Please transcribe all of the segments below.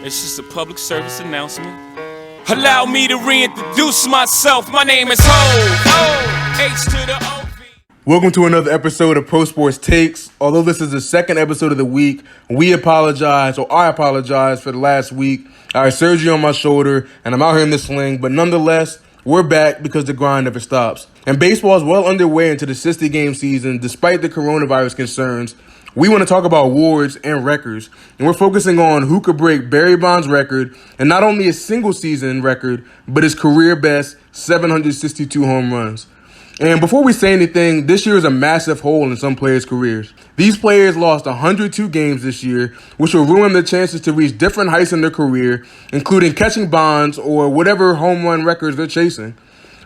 It's just a public service announcement. Allow me to reintroduce myself. My name is Ho. H to the O. Welcome to another episode of Pro Sports Takes. Although this is the second episode of the week, I apologize for the last week. I had surgery on my shoulder, and I'm out here in the sling, but nonetheless, we're back because the grind never stops. And baseball is well underway into the 60-game season, despite the coronavirus concerns. We want to talk about awards and records, and we're focusing on who could break Barry Bonds' record, and not only his single-season record, but his career-best 762 home runs. And before we say anything, this year is a massive hole in some players' careers. These players lost 102 games this year, which will ruin their chances to reach different heights in their career, including catching Bonds or whatever home run records they're chasing.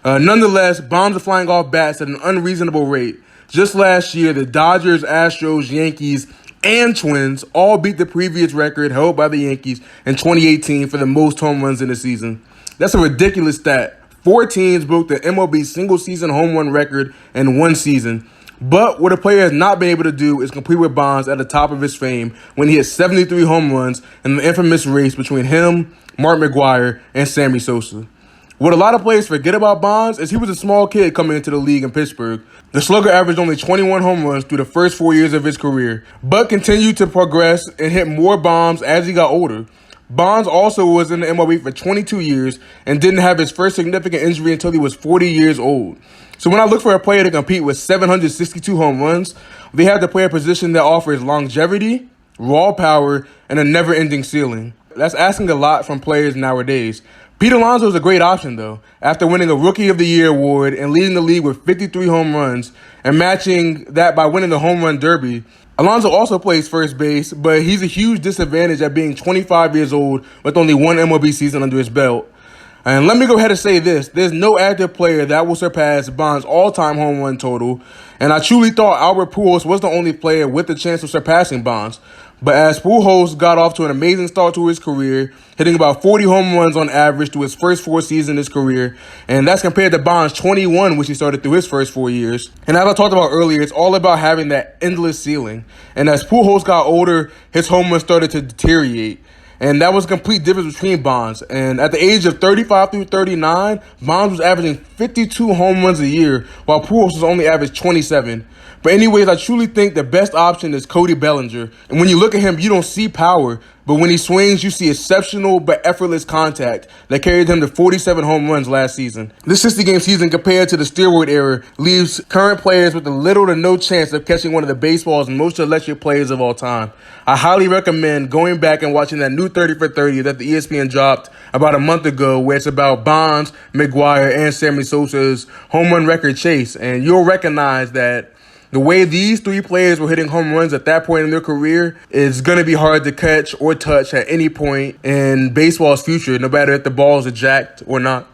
Nonetheless, bombs are flying off bats at an unreasonable rate. Just last year, the Dodgers, Astros, Yankees, and Twins all beat the previous record held by the Yankees in 2018 for the most home runs in the season. That's a ridiculous stat. 4 teams broke the MLB single-season home run record in one season. But what a player has not been able to do is compete with Bonds at the top of his fame when he hit 73 home runs in the infamous race between him, Mark McGwire, and Sammy Sosa. What a lot of players forget about Bonds is he was a small kid coming into the league in Pittsburgh. The slugger averaged only 21 home runs through the first 4 years of his career, but continued to progress and hit more bombs as he got older. Bonds also was in the MLB for 22 years and didn't have his first significant injury until he was 40 years old. So when I look for a player to compete with 762 home runs, they have to play a position that offers longevity, raw power, and a never-ending ceiling. That's asking a lot from players nowadays. Pete Alonso is a great option, though. After winning a Rookie of the Year award and leading the league with 53 home runs and matching that by winning the Home Run Derby, Alonso also plays first base, but he's a huge disadvantage at being 25 years old with only one MLB season under his belt. And let me go ahead and say this. There's no active player that will surpass Bonds' all-time home run total, and I truly thought Albert Pujols was the only player with the chance of surpassing Bonds. But as Pujols got off to an amazing start to his career, hitting about 40 home runs on average through his first 4 seasons in his career, and that's compared to Bonds' 21, which he started through his first 4 years. And as I talked about earlier, it's all about having that endless ceiling. And as Pujols got older, his home runs started to deteriorate. And that was a complete difference between Bonds. And at the age of 35 through 39, Bonds was averaging 52 home runs a year, while Pujols was only averaged 27. But anyways, I truly think the best option is Cody Bellinger. And when you look at him, you don't see power. But when he swings, you see exceptional but effortless contact that carried him to 47 home runs last season. This 60-game season compared to the steroid era leaves current players with a little to no chance of catching one of the baseball's most electric players of all time. I highly recommend going back and watching that new 30 for 30 that the ESPN dropped about a month ago, where it's about Bonds, McGwire, and Sammy Sosa's home run record chase. And you'll recognize that the way these 3 players were hitting home runs at that point in their career is going to be hard to catch or touch at any point in baseball's future, no matter if the balls are jacked or not.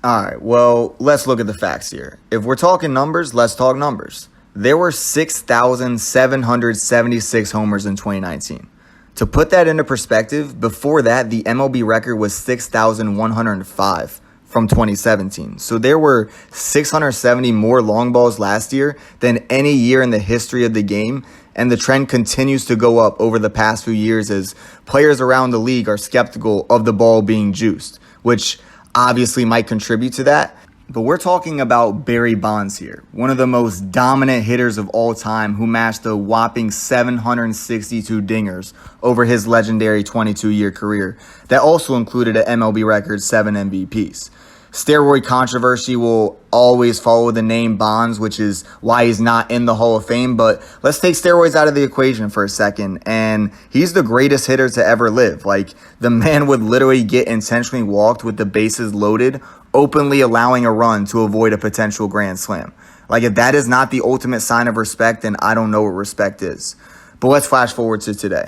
All right, well, let's look at the facts here. If we're talking numbers, let's talk numbers. There were 6,776 homers in 2019. To put that into perspective, before that, the MLB record was 6,105. From 2017. So there were 670 more long balls last year than any year in the history of the game, and the trend continues to go up over the past few years as players around the league are skeptical of the ball being juiced, which obviously might contribute to that. But we're talking about Barry Bonds here, one of the most dominant hitters of all time who matched a whopping 762 dingers over his legendary 22-year career that also included an MLB record 7 MVPs. Steroid controversy will always follow the name Bonds, which is why he's not in the Hall of Fame. But let's take steroids out of the equation for a second. And he's the greatest hitter to ever live. Like, the man would literally get intentionally walked with the bases loaded, openly allowing a run to avoid a potential grand slam. Like, if that is not the ultimate sign of respect, then I don't know what respect is. But let's flash forward to today.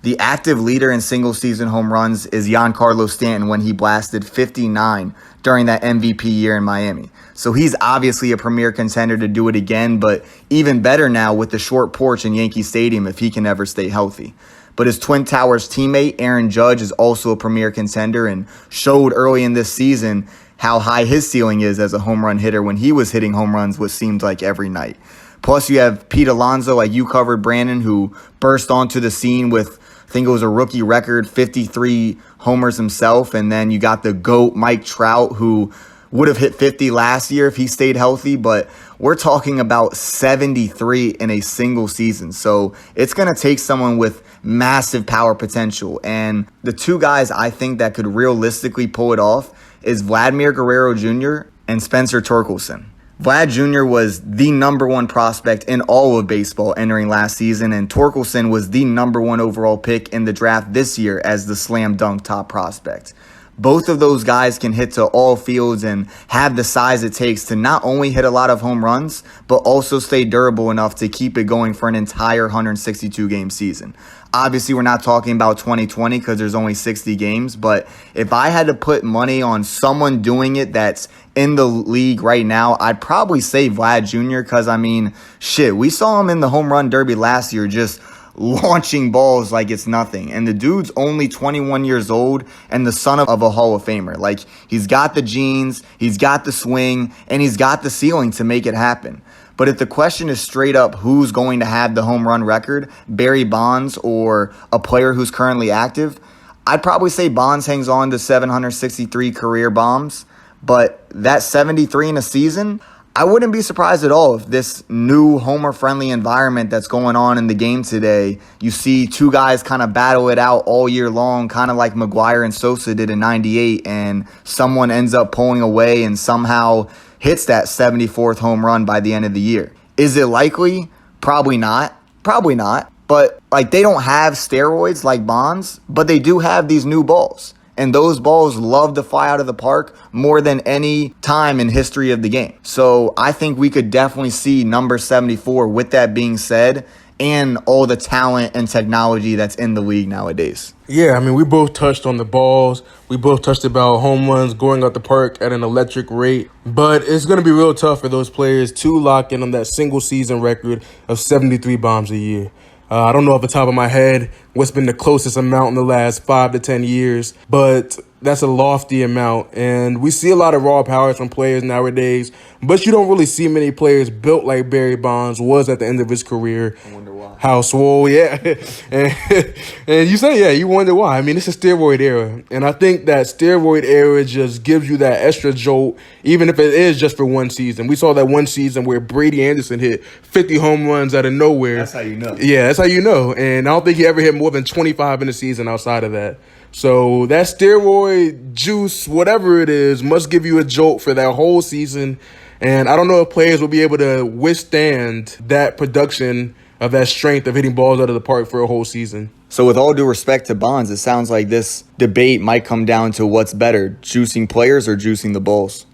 The active leader in single-season home runs is Giancarlo Stanton when he blasted 59 during that MVP year in Miami. So he's obviously a premier contender to do it again, but even better now with the short porch in Yankee Stadium if he can ever stay healthy. But his Twin Towers teammate, Aaron Judge, is also a premier contender and showed early in this season how high his ceiling is as a home run hitter when he was hitting home runs what seemed like every night. Plus, you have Pete Alonso, like you covered, Brandon, who burst onto the scene with think it was a rookie record, 53 homers himself. And then you got the GOAT, Mike Trout, who would have hit 50 last year if he stayed healthy, but we're talking about 73 in a single season. So it's going to take someone with massive power potential. And the two guys I think that could realistically pull it off is Vladimir Guerrero Jr. and Spencer Torkelson. Vlad Jr. was the number one prospect in all of baseball entering last season, and Torkelson was the number one overall pick in the draft this year as the slam dunk top prospect. Both of those guys can hit to all fields and have the size it takes to not only hit a lot of home runs, but also stay durable enough to keep it going for an entire 162-game season. Obviously, we're not talking about 2020 because there's only 60 games, but if I had to put money on someone doing it that's in the league right now, I'd probably say Vlad Jr. because, we saw him in the home run derby last year just launching balls like it's nothing. And the dude's only 21 years old and the son of a Hall of Famer. Like, he's got the genes, he's got the swing, and he's got the ceiling to make it happen. But if the question is straight up who's going to have the home run record, Barry Bonds or a player who's currently active, I'd probably say Bonds hangs on to 763 career bombs. But that 73 in a season, I wouldn't be surprised at all if this new homer-friendly environment that's going on in the game today, you see two guys kind of battle it out all year long, kind of like McGwire and Sosa did in 98, and someone ends up pulling away and somehow hits that 74th home run by the end of the year. Is it likely? Probably not. But they don't have steroids like Bonds, but they do have these new balls. And those balls love to fly out of the park more than any time in history of the game. So I think we could definitely see number 74 with that being said, and all the talent and technology that's in the league nowadays. Yeah, we both touched on the balls. We both touched about home runs going out the park at an electric rate. But it's going to be real tough for those players to lock in on that single season record of 73 bombs a year. I don't know off the top of my head what's been the closest amount in the last 5 to 10 years, but that's a lofty amount. And we see a lot of raw powers from players nowadays, but you don't really see many players built like Barry Bonds was at the end of his career. I wonder why. How swole, yeah. and you say, yeah, you wonder why. It's a steroid era. And I think that steroid era just gives you that extra jolt, even if it is just for one season. We saw that one season where Brady Anderson hit 50 home runs out of nowhere. That's how you know. Yeah, that's how you know. And I don't think he ever hit more than 25 in a season outside of that. So that steroid juice, whatever it is, must give you a jolt for that whole season. And I don't know if players will be able to withstand that production of that strength of hitting balls out of the park for a whole season. So with all due respect to Bonds, it sounds like this debate might come down to what's better, juicing players or juicing the balls.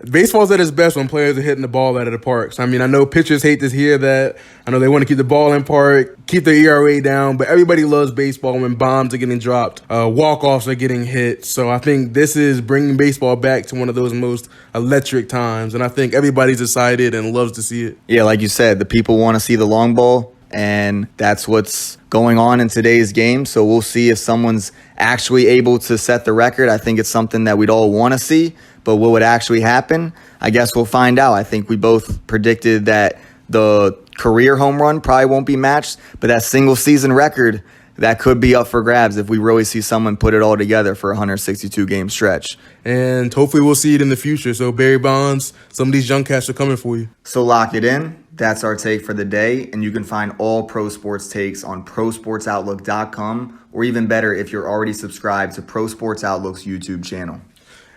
Baseball's at its best when players are hitting the ball out of the park. So, I know pitchers hate to hear that. I know they want to keep the ball in park, keep their ERA down, but everybody loves baseball when bombs are getting dropped, walk-offs are getting hit. So I think this is bringing baseball back to one of those most electric times, and I think everybody's excited and loves to see it. Yeah, like you said, the people want to see the long ball, and that's what's going on in today's game. So we'll see if someone's actually able to set the record. I think it's something that we'd all want to see, but what would actually happen? I guess we'll find out. I think we both predicted that the career home run probably won't be matched, but that single season record, that could be up for grabs if we really see someone put it all together for a 162-game stretch. And hopefully we'll see it in the future. So Barry Bonds, some of these young cats are coming for you. So lock it in. That's our take for the day, and you can find all Pro Sports takes on prosportsoutlook.com, or even better, if you're already subscribed to Pro Sports Outlook's YouTube channel.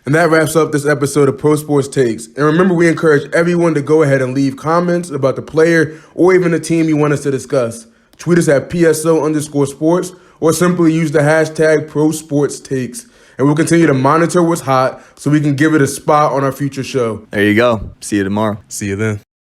And that wraps up this episode of Pro Sports Takes. And remember, we encourage everyone to go ahead and leave comments about the player or even the team you want us to discuss. Tweet us at PSO_sports or simply use the hashtag ProSportsTakes. And we'll continue to monitor what's hot so we can give it a spot on our future show. There you go. See you tomorrow. See you then.